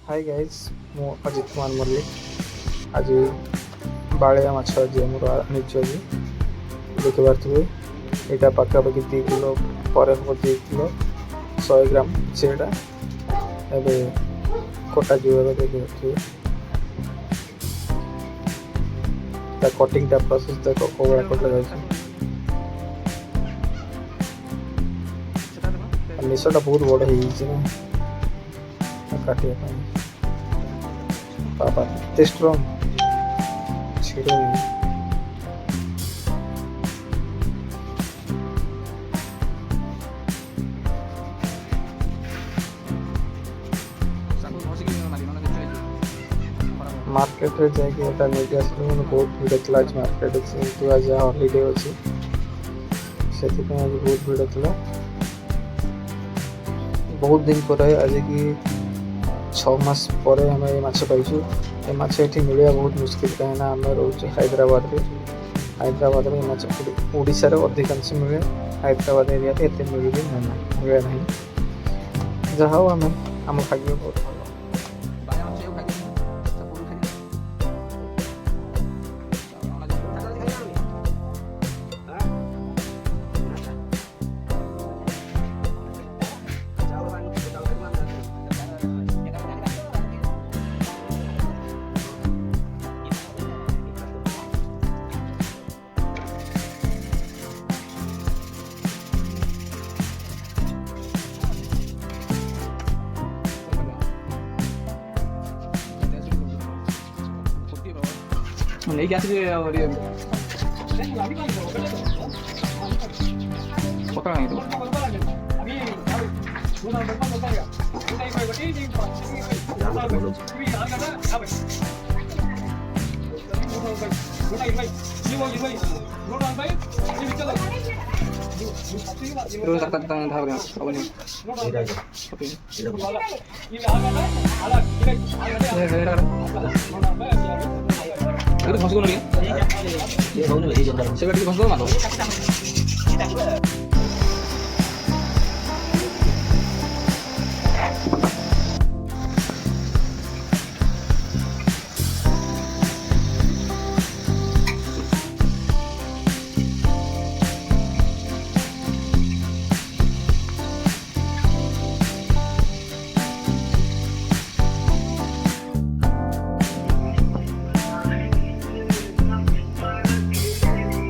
hi guys मु अजित कुमार मल्लिक आज बाड़िया माछ आज मोर आनीच आज देखि पारे यहाँ पाखापाखि 2 किलो पर हम 2 किलो 100 ग्राम सेटा एवं कटा जीव देखिए कटिंग टा प्रोसेस देख कौड़ा कटा जाए निशा बहुत बड़ हो काटिया पापा एत स्ट्रंग छिड़े मार्केट रे जाके एटा नेके आसले मन बहुत भीड़ थला आज मार्केट से आज हॉलिडे अछि से आज बहुत भीड़ थला बहुत दिन पर आज की 6 मास पर हमें ये माछ पाइछु ये माछ ये मिलवा बहुत मुश्किल कहीं आम रोच हैदराबाद में माछ ओडिशा रे अधिकांश मिले हैदराबाद एरिया एत मिले ना जहाँ आम आम भाग्य बहुत भल नहीं क्या और ये पकड़ा नहीं तो terus tangan tahu ya apa nih oke terus masuk dulu ya saya balik masuk dulu